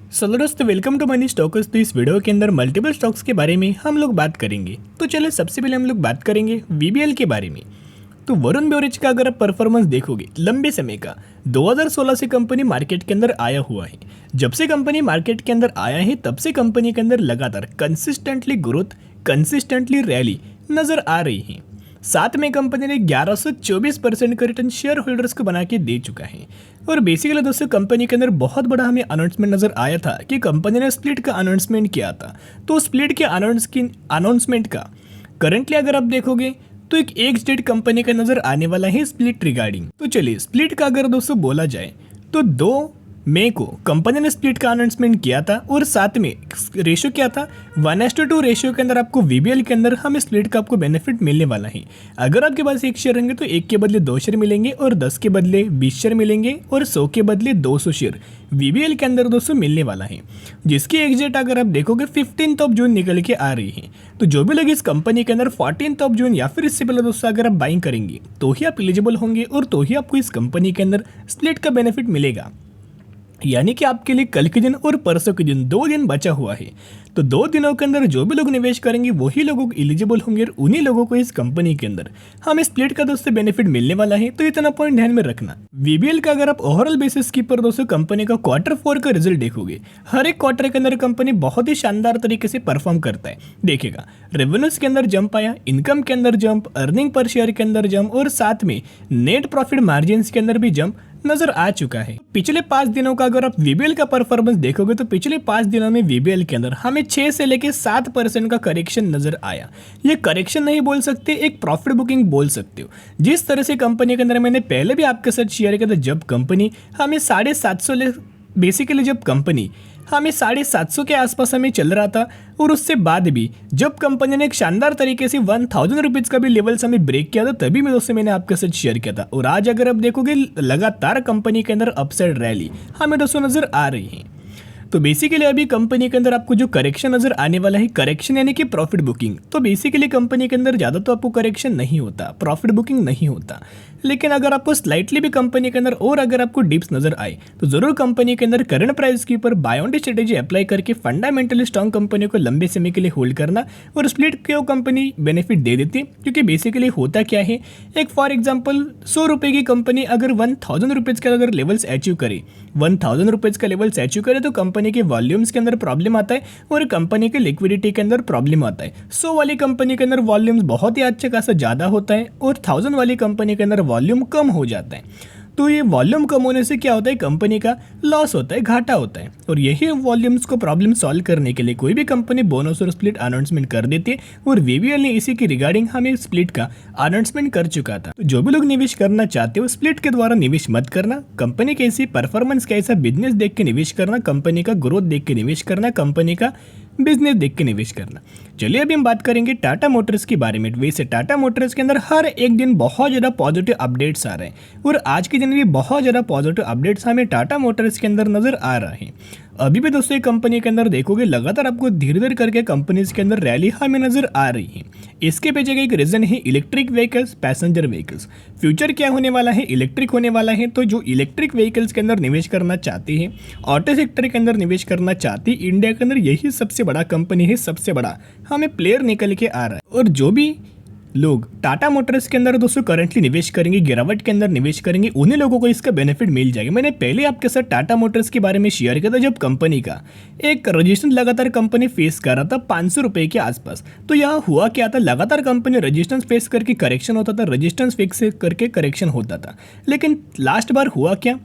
चलो दोस्तों, welcome to money stocks. तो इस वीडियो के अंदर मल्टीपल स्टॉक्स के बारे में हम लोग बात करेंगे। तो चलो सबसे पहले हम लोग बात करेंगे वीबीएल के बारे में। तो वरुण बेवरेज का अगर आप परफॉर्मेंस देखोगे लंबे समय का, 2016 से कंपनी मार्केट के अंदर आया हुआ है। जब से कंपनी मार्केट के अंदर आया है तब से कंपनी के अंदर लगातार कंसिस्टेंटली ग्रोथ, कंसिस्टेंटली रैली नजर आ रही है। साथ में कंपनी ने 1124% का रिटर्न शेयर होल्डर्स को बना के दे चुका है। और बेसिकली दोस्तों, कंपनी के अंदर बहुत बड़ा हमें अनाउंसमेंट नजर आया था कि कंपनी ने स्प्लिट का अनाउंसमेंट किया था। तो स्प्लिट के अनाउंसमेंट का करंटली अगर आप देखोगे तो एक डेट कंपनी का नजर आने वाला है स्प्लिट रिगार्डिंग। तो चलिए, स्प्लिट का अगर दोस्तों बोला जाए तो 2 मई को कंपनी ने स्प्लिट का अनाउंसमेंट किया था और साथ में रेशियो क्या था, 1:2 रेशियो के अंदर आपको वीबीएल के अंदर हमें स्प्लिट का आपको बेनिफिट मिलने वाला है। अगर आपके पास 1 शेयर होंगे तो 1 के बदले 2 शेयर मिलेंगे और 10 के बदले 20 शेयर मिलेंगे और 100 के बदले 200 शेयर वीबीएल के अंदर दोस्तों मिलने वाला है। जिसकी एग्जैक्ट अगर आप देखोगे 15 जून निकल के आ रही है। तो जो भी लोग इस कंपनी के अंदर 14 जून या फिर इससे पहले दोस्तों अगर आप बाइंग करेंगे तो ही आप एलिजिबल होंगे और तो ही आपको इस कंपनी के अंदर स्प्लिट का बेनिफिट मिलेगा। यानी कि आपके लिए कल के दिन और परसों के दिन 2 दिन बचा हुआ है। तो 2 दिनों के अंदर जो भी लोग निवेश करेंगे वही लोगों को एलिजिबल होंगे और उन्हीं लोगों को इस कंपनी के अंदर हमें स्प्लिट का दोस्तों बेनिफिट मिलने वाला है। तो इतना पॉइंट ध्यान में रखना। वीबीएल का अगर आप ओवरऑल बेसिस की पर दोस्तों कंपनी का Q4 का रिजल्ट देखोगे, हर एक क्वार्टर के अंदर कंपनी बहुत ही शानदार तरीके से परफॉर्म करता है। देखिएगा, रेवेन्यूज के अंदर जंप आया, इनकम के अंदर जंप, अर्निंग पर शेयर के अंदर जंप और साथ में नेट प्रॉफिट मार्जिन के अंदर भी जंप नजर आ चुका है। पिछले 5 दिनों का अगर आप वीबीएल का परफॉर्मेंस देखोगे तो पिछले 5 दिनों में वीबीएल के अंदर हमें 6 से लेकर 7% का करेक्शन नजर आया। ये करेक्शन नहीं बोल सकते, एक प्रॉफिट बुकिंग बोल सकते हो। जिस तरह से कंपनी के अंदर मैंने पहले भी आपके साथ शेयर किया था, जब कंपनी हमें 750 बेसिकली जब कंपनी हमें 750 के आसपास हमें चल रहा था और उससे बाद भी जब कंपनी ने एक शानदार तरीके से 1000 रुपीज़ का भी लेवल्स हमें ब्रेक किया था, तभी मैं दोस्तों मैंने आपके साथ शेयर किया था। और आज अगर आप देखोगे लगातार कंपनी के अंदर अपसाइड रैली हमें दोस्तों नजर आ रही है। तो बेसिकली अभी कंपनी के अंदर आपको जो करेक्शन नजर आने वाला है, करेक्शन यानी कि प्रॉफिट बुकिंग। तो बेसिकली कंपनी के अंदर ज़्यादा तो आपको करेक्शन नहीं होता, प्रॉफिट बुकिंग नहीं होता। लेकिन अगर आपको स्लाइटली भी कंपनी के अंदर और अगर आपको डिप्स नजर आए तो जरूर कंपनी के अंदर करंट प्राइस के ऊपर बाय ऑन स्ट्रेटेजी अप्लाई करके फंडामेंटली स्ट्रॉन्ग कंपनी को लंबे समय के लिए होल्ड करना और स्प्लिट को कंपनी बेनिफिट दे देती है। क्योंकि बेसिकली होता क्या है, एक फॉर एग्जाम्पल 100 रुपये की कंपनी अगर 1000 रुपीज़ का अगर लेवल्स अचीव करे, 1000 रुपीज़ का लेवल्स अचीव करे तो कंपनी के वॉल्यूम्स के अंदर प्रॉब्लम आता है और कंपनी के लिक्विडिटी के अंदर प्रॉब्लम आता है। 100 वाली कंपनी के अंदर वॉल्यूम्स बहुत ही अच्छा खासा ज़्यादा होता है और 1000 वाली कंपनी के अंदर वॉल्यूम कम हो जाता है। तो ये वॉल्यूम कम होने से क्या होता है, कंपनी का लॉस होता है, घाटा होता है। और यही वॉल्यूम्स को प्रॉब्लम सॉल्व करने के लिए कोई भी कंपनी बोनस और स्प्लिट अनाउंसमेंट कर देती है और वीबीएल ने इसी की रिगार्डिंग हमें स्प्लिट का अनाउंसमेंट कर चुका था। तो जो भी लोग निवेश करना चाहते हो, स्प्लिट के द्वारा निवेश मत करना। कंपनी कैसी परफॉर्मेंस, कैसा बिजनेस देख के निवेश करना, कंपनी का ग्रोथ देख के निवेश करना, कंपनी का बिजनेस देख के निवेश करना। चलिए अभी हम बात करेंगे टाटा मोटर्स के बारे में। वैसे टाटा मोटर्स के अंदर हर एक दिन बहुत ज़्यादा पॉजिटिव अपडेट्स आ रहे हैं और आज के दिन भी बहुत ज़्यादा पॉजिटिव अपडेट्स हमें टाटा मोटर्स के अंदर नजर आ रहे हैं। अभी भी दोस्तों कंपनी के अंदर देखोगे लगातार आपको धीरे धीरे करके कंपनीज के अंदर रैली हमें नजर आ रही है। इसके पीछे का एक रीजन है electric vehicles, passenger vehicles. Future क्या होने वाला है, इलेक्ट्रिक होने वाला है। तो जो इलेक्ट्रिक व्हीकल्स के अंदर निवेश करना चाहते हैं, ऑटो सेक्टर के अंदर निवेश करना चाहती है, इंडिया के अंदर यही सबसे बड़ा कंपनी है, सबसे बड़ा हमें प्लेयर निकल के आ रहा है। और जो भी लोग टाटा मोटर्स के अंदर दोस्तों करंटली निवेश करेंगे, गिरावट के अंदर निवेश करेंगे, उन्हीं लोगों को इसका बेनिफिट मिल जाएगा। मैंने पहले आपके साथ टाटा मोटर्स के बारे में शेयर किया था, जब कंपनी का एक रजिस्ट्रेशन लगातार कंपनी फेस कर रहा था 500 रुपये के आसपास। तो यहाँ हुआ क्या था, लगातार कंपनी रजिस्टेंस फेस करके करेक्शन होता था, रजिस्टेंस फेस करके करेक्शन होता था। लेकिन लास्ट बार हुआ क्या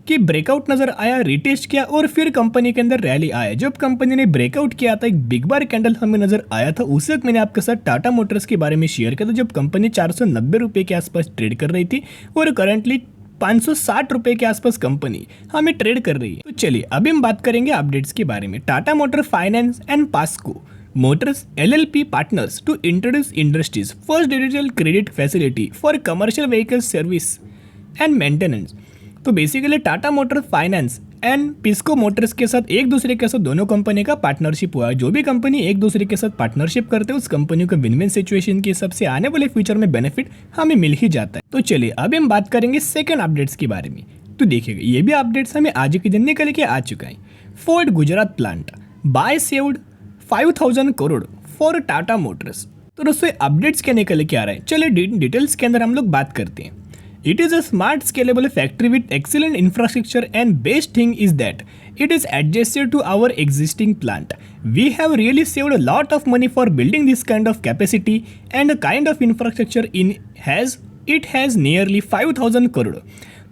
कि ब्रेकआउट नजर आया, रिटेस्ट किया और फिर कंपनी के अंदर रैली आया। जब कंपनी ने ब्रेकआउट किया था, एक बिग बार कैंडल हमें नजर आया था। उस वक्त मैंने आपके साथ टाटा मोटर्स के बारे में शेयर किया था, जब कंपनी 490 रुपये के आसपास ट्रेड कर रही थी और करंटली 560 रुपये के आसपास कंपनी हमें ट्रेड कर रही है। तो चलिए अभी हम बात करेंगे अपडेट्स के बारे में। Tata motor finance and Pasco motors LLP partners to introduce industry's first digital credit facility for commercial vehicle service and maintenance. तो basically Tata motor finance and Pisco motors के साथ एक दूसरे के साथ दोनों कंपनी का पार्टनरशिप हुआ है। जो भी कंपनी एक दूसरे के साथ पार्टनरशिप करते हैं उस कंपनी को विन विन सिचुएशन के हिसाब से आने वाले फ्यूचर में बेनिफिट हमें मिल ही जाता है। तो चलिए अभी हम बात करेंगे सेकंड अपडेट्स के बारे में। तो देखिएगा ये भी अपडेट्स हमें आज के दिन निकल के आ चुका है। Fort Gujarat plant by saved 5000 crore for Tata Motors. तो दोस्तों अपडेट्स क्या निकल के आ रहा है, चलिए डिटेल्स के अंदर हम लोग बात करते हैं। It is a smart scalable factory with excellent infrastructure and best thing is that it is adjacent to our existing plant. We have really saved a lot of money for building this kind of capacity and the kind of infrastructure it has nearly 5000 crore.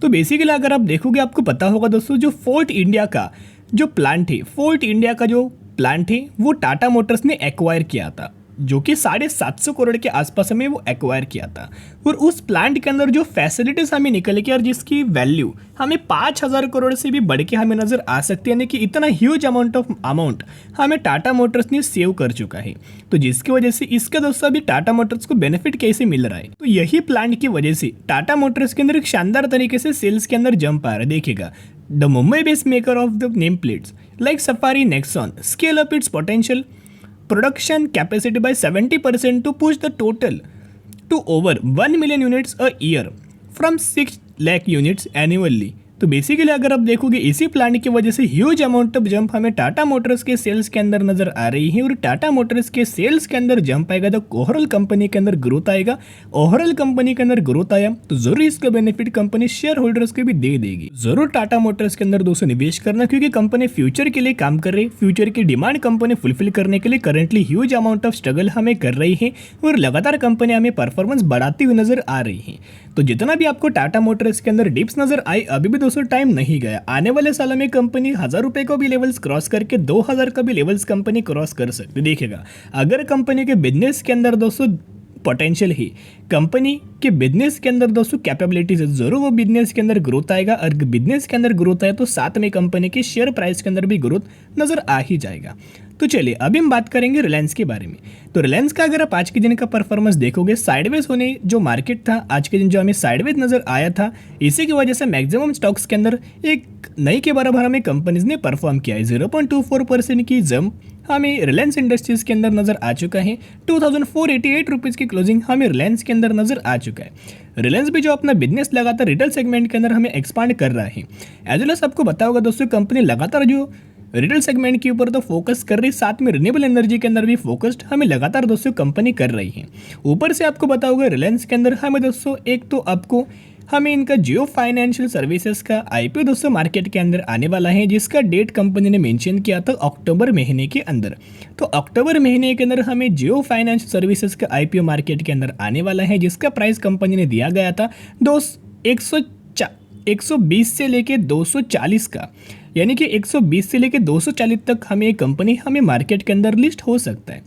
तो basically अगर आप देखोगे आपको पता होगा दोस्तों जो fort India का जो प्लांट है, फोर्ट इंडिया का जो प्लांट है वो टाटा मोटर्स ने एक्वायर किया था, जो कि 750 करोड़ के आसपास हमें वो एक्वायर किया था। और उस प्लांट के अंदर जो फैसिलिटीज हमें निकल के और जिसकी वैल्यू हमें 5000 करोड़ से भी बढ़ के हमें नजर आ सकती है, यानी कि इतना ह्यूज अमाउंट हमें टाटा मोटर्स ने सेव कर चुका है। तो जिसकी वजह से इसका दोस्तों अभी टाटा मोटर्स को बेनिफिट कैसे मिल रहा है, तो यही प्लांट की वजह से टाटा मोटर्स के अंदर एक शानदार तरीके से सेल्स के अंदर जंप आ रहा है। देखिएगा, the Mumbai based maker of the name plates like safari Nexon scale up it's potential production capacity by 70% to push the total to over 1 million units a year from 6 lakh units annually। तो basically अगर आप देखोगे इसी plant की वजह से huge amount of jump हमें Tata Motors के सेल्स के अंदर नजर आ रही है। और टाटा मोटर्स के सेल्स के अंदर जंप आएगा तो ओवरऑल कंपनी के अंदर ग्रोथ आएगा। ओवरऑल कंपनी के अंदर ग्रोथ आया तो जरूर इसका बेनिफिट कंपनी शेयर होल्डर्स को भी दे देगी। जरूर टाटा मोटर्स के अंदर दोस्तों निवेश करना, क्योंकि कंपनी फ्यूचर के लिए काम कर रही है। फ्यूचर की डिमांड कंपनी फुलफिल करने के लिए currently huge amount of struggle हमें कर रही है और लगातार कंपनी हमें परफॉर्मेंस बढ़ाती हुई नजर आ रही है। तो जितना भी आपको टाटा मोटर्स के अंदर डिप्स नजर आई, अभी भी दोस्तों टाइम नहीं गया। आने वाले सालों में कंपनी 1000 रुपए को भी लेवल्स क्रॉस करके 2000 का भी लेवल्स कंपनी क्रॉस कर सकती है। देखिएगा, अगर कंपनी के बिजनेस के अंदर दोस्तों पोटेंशियल ही, कंपनी के बिजनेस के अंदर दोस्तों कैपेबिलिटीज है, जरूर वो बिजनेस के अंदर ग्रोथ आएगा। और बिजनेस के अंदर ग्रोथ आए तो साथ में कंपनी के शेयर प्राइस के अंदर भी ग्रोथ नजर आ ही जाएगा। तो चलिए अभी हम बात करेंगे रिलायंस के बारे में। तो रिलायंस का अगर आप आज के दिन का परफॉर्मेंस देखोगे, साइडवेज होने जो मार्केट था आज के दिन जो हमें साइडवेज नजर आया था, इसी की वजह से मैक्सिमम स्टॉक्स के अंदर एक नई के बराबर हमें कंपनीज ने परफॉर्म किया है। 0.24% की जंप हमें रिलायंस इंडस्ट्रीज के अंदर नजर आ चुका है। 2488 रुपीज़ की क्लोजिंग हमें रिलायंस के अंदर नजर आ चुका है। रिलायंस भी जो अपना बिजनेस लगातार रिटेल सेगमेंट के अंदर हमें एक्सपांड कर रहा है। एज वेल एज आपको बताया होगा दोस्तों, कंपनी लगातार जो रिटेल सेगमेंट के ऊपर तो फोकस कर रही, साथ में रिन्यूएबल एनर्जी के अंदर भी फोकस्ड हमें लगातार दोस्तों कंपनी कर रही है। ऊपर से आपको बताया होगा रिलायंस के अंदर हमें दोस्तों एक तो आपको हमें इनका जियो फाइनेंशियल सर्विसेज का आईपीओ दोस्तों मार्केट के अंदर आने वाला है, जिसका डेट कंपनी ने मेंशन किया था अक्टूबर महीने के अंदर। तो अक्टूबर महीने के अंदर हमें जियो फाइनेंशियल सर्विसेज का आईपीओ मार्केट के अंदर आने वाला है, जिसका प्राइस कंपनी ने दिया गया था 120 से लेके 240 का, यानी कि 120 से लेके 240 तक हमें ये कंपनी हमें मार्केट के अंदर लिस्ट हो सकता है।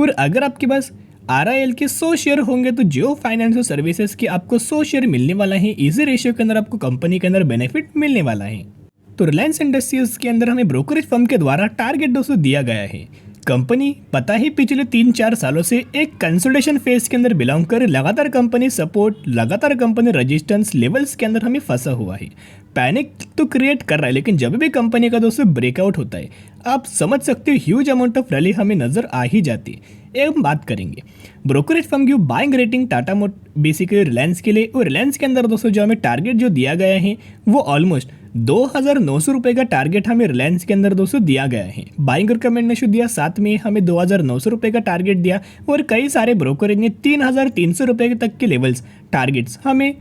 और अगर आपके पास RIL के 100 शेयर होंगे तो जियो फाइनेंशियल सर्विसेज के आपको 100 शेयर मिलने वाला है। इसी रेशियो के अंदर आपको कंपनी के अंदर बेनिफिट मिलने वाला है। तो रिलायंस इंडस्ट्रीज के अंदर हमें ब्रोकरेज फर्म के द्वारा टारगेट दोस्तों दिया गया है। कंपनी पता ही पिछले 3-4 सालों से एक कंसोलिडेशन फेज के अंदर बिलोंग कर लगातार कंपनी सपोर्ट, लगातार कंपनी रेजिस्टेंस लेवल्स के अंदर हमें फंसा हुआ है। पैनिक तो क्रिएट कर रहा है, लेकिन जब भी कंपनी का दोस्तों ब्रेकआउट होता है आप समझ सकते हो ह्यूज अमाउंट ऑफ रैली हमें नजर आ ही जाती है। एवं बात करेंगे ब्रोकरेज फर्म की buying rating Tata basically Reliance के लिए, और रिलायंस के अंदर दोस्तों जो हमें टारगेट जो दिया गया है वो ऑलमोस्ट 2900 रुपये का टारगेट हमें रिलायंस के अंदर दोस्तों दिया गया है। बाइंग रिकमेंड ने शो दिया, साथ में हमें 2900 रुपये का टारगेट दिया, और कई सारे ब्रोकरेज ने 3300 रुपये तक के लेवल्स टारगेट्स हमें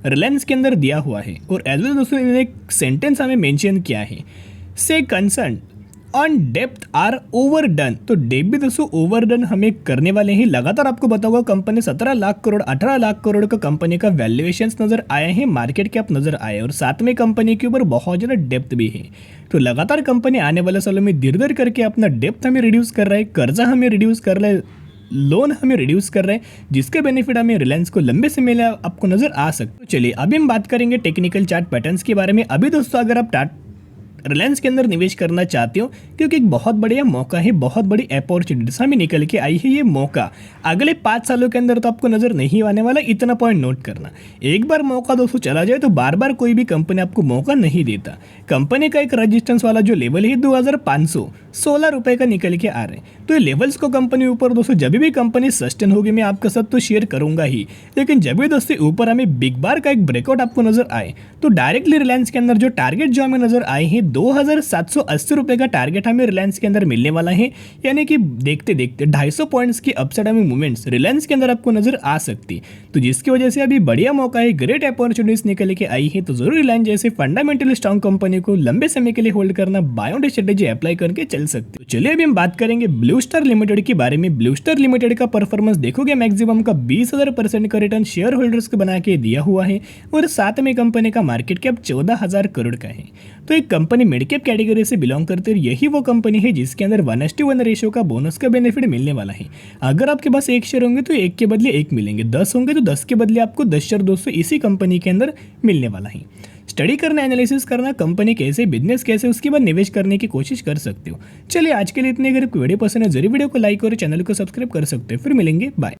रिलायंस के अंदर दिया हुआ है। और एज वेल दोस्तों इन्होंने एक सेंटेंस हमें मेंशन किया है, से concern on depth are overdone. तो डेप भी दोस्तों ओवरडन हमें करने वाले हैं। लगातार आपको बताऊंगा कंपनी 17 लाख करोड़ 18 लाख करोड़ का कंपनी का वैल्यूएशंस नजर आए हैं, मार्केट कैप नजर आए, और साथ में कंपनी के ऊपर बहुत ज़्यादा डेप्थ भी है। तो लगातार कंपनी आने वाले सालों में धीरे धीरे करके अपना डेप्थ हमें रिड्यूस कर रहा है, कर्जा हमें रिड्यूस कर रहा है, लोन हमें रिड्यूस कर रहे हैं, जिसके बेनिफिट हमें रिलायंस को लंबे समय में आपको नजर आ सकते। तो चलिए अभी हम बात करेंगे टेक्निकल चार्ट पैटर्न्स के बारे में। अभी दोस्तों अगर आप रिलायंस के अंदर निवेश करना चाहते हो, क्योंकि एक बहुत बढ़िया मौका है, बहुत बड़ी अपॉर्चुनिटीज हमें निकल के आई है। ये मौका अगले 5 सालों के अंदर तो आपको नजर नहीं आने वाला, इतना पॉइंट नोट करना। एक बार मौका दोस्तों चला जाए तो बार बार कोई भी कंपनी आपको मौका नहीं देता। कंपनी का एक रेजिस्टेंस वाला जो लेवल है 2516 रुपये का निकल के आ रहे हैं। तो ये लेवल्स को कंपनी ऊपर दोस्तों जब भी कंपनी सस्टेन होगी मैं आपके साथ तो शेयर करूंगा ही, लेकिन जब भी दोस्तों ऊपर हमें बिग बार का एक ब्रेकआउट आपको नजर आए तो डायरेक्टली रिलायंस के अंदर जो टारगेट जो हमें नजर आए हैं 2780 रुपए का टारगेट हमें रिलायंस के अंदर मिलने वाला है। यानी कि देखते देखते 250 पॉइंट्स की अपसाइड हमें मूवमेंट्स रिलायंस के अंदर आपको नजर आ सकती, तो जिसकी वजह से अभी बढ़िया मौका है, ग्रेट अपॉर्चुनिटीज निकल के आई है। तो जरूर रिलायंस जैसे फंडामेंटली स्ट्रॉन्ग कंपनी को लंबे समय के लिए होल्ड करना, बाय ऑन स्ट्रेटेजी अप्लाई करके चल सकते हो। चलिए अभी हम बात करेंगे ब्लू स्टार लिमिटेड के बारे में। ब्लू स्टार लिमिटेड का परफॉर्मेंस देखोगे मैक्सिमम का 20,000% का रिटर्न शेयर होल्डर्स को बना के दिया हुआ है और साथ में कंपनी का मार्केट कैप 14,000 करोड़ का है। तो एक कंपनी मिड कैप कैटेगरी से बिलोंग करती है, यही वो कंपनी है जिसके अंदर 1:1 रेशियो का बोनस का बेनिफिट मिलने वाला है। अगर आपके पास 1 शेयर होंगे तो 1 के बदले 1 मिलेंगे, 10 होंगे तो 10 के बदले आपको 10 शेयर दोस्तों इसी कंपनी के अंदर मिलने वाला है। स्टडी करना, एनालिसिस करना, कंपनी कैसे, बिजनेस कैसे, उसके बाद निवेश करने की कोशिश कर सकते हो। चलिए आज के लिए इतने, अगर वीडियो पसंद है जरूर वीडियो को लाइक और चैनल को सब्सक्राइब कर सकते हो। फिर मिलेंगे, बाय।